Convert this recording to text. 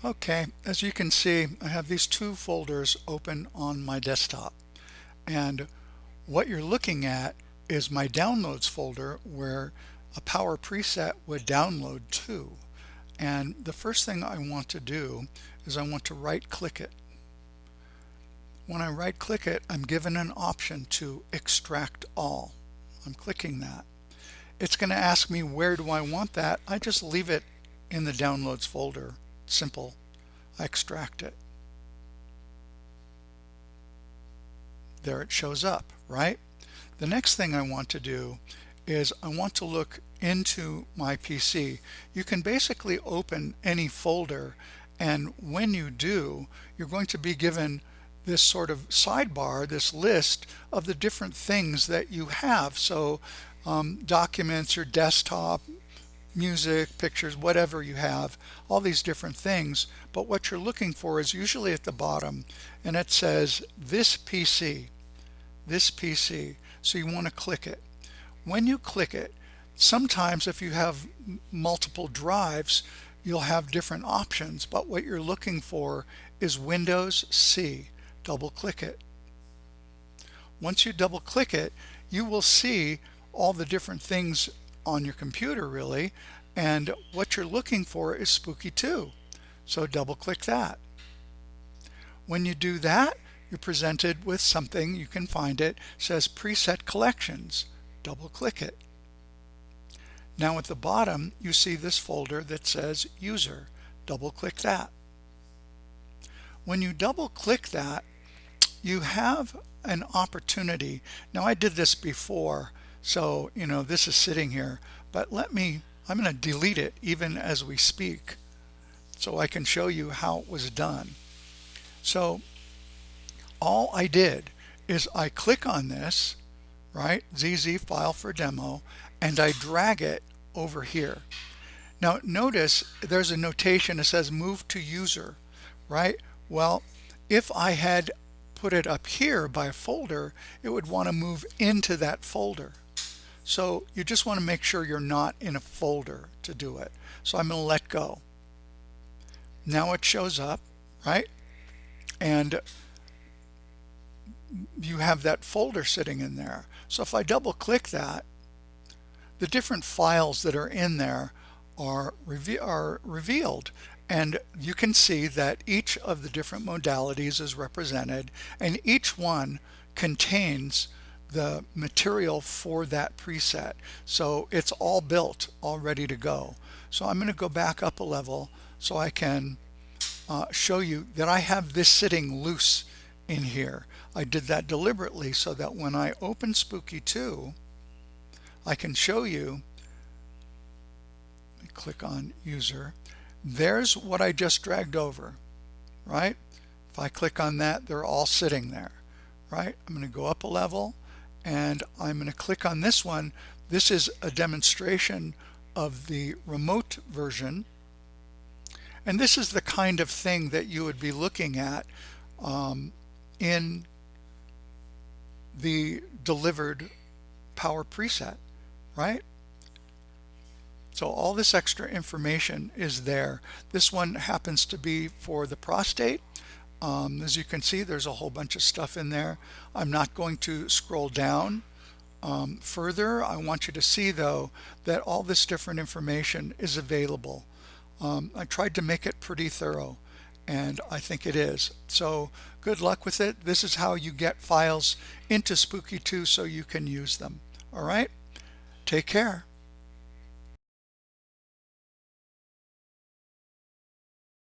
Okay, as you can see, I have these two folders open on my desktop. And what you're looking at is my downloads folder where a Power Preset would download to. And the first thing I want to do is I want to right click it. When I right click it, I'm given an option to extract all. I'm clicking that. It's going to ask me where do I want that. I just leave it in the downloads folder. Simple. I extract it. There it shows up, right? The next thing I want to do is I want to look into my PC. You can basically open any folder, and when you do, you're going to be given this sort of sidebar, this list of the different things that you have. So documents, your desktop, music, pictures, whatever you have, all these different things. But what you're looking for is usually at the bottom, and it says this PC, this PC. So you want to click it. When you click it, sometimes if you have multiple drives, you'll have different options, but what you're looking for is Windows C. Double click it. Once you double click it, you will see all the different things on your computer really, and what you're looking for is Spooky 2. So double click that. When you do that, you're presented with something, you can find it, says Preset Collections. Double click it. Now at the bottom, you see this folder that says User. Double click that. When you double click that, you have an opportunity. Now I did this before, so this is sitting here, but I'm going to delete it even as we speak so I can show you how it was done. So all I did is I click on this, right, ZZ file for demo, and I drag it over here. Now notice there's a notation that says move to user, right? Well, if I had put it up here by a folder, it would want to move into that folder. So you just want to make sure you're not in a folder to do it. So I'm going to let go. Now it shows up, right? And you have that folder sitting in there. So if I double click that, the different files that are in there are revealed, and you can see that each of the different modalities is represented, and each one contains the material for that preset. So it's all built, all ready to go. So I'm going to go back up a level so I can show you that I have this sitting loose in here. I did that deliberately so that when I open Spooky 2, I can show you. Click on User. There's what I just dragged over, right? If I click on that, they're all sitting there, right? I'm going to go up a level and I'm going to click on this one. This is a demonstration of the remote version, and this is the kind of thing that you would be looking at in the delivered Power Preset, right? So all this extra information is there. This one happens to be for the prostate. As you can see, there's a whole bunch of stuff in there. I'm not going to scroll down further. I want you to see though that all this different information is available. I tried to make it pretty thorough, and I think it is. So good luck with it. This is how you get files into Spooky 2 so you can use them. All right, take care.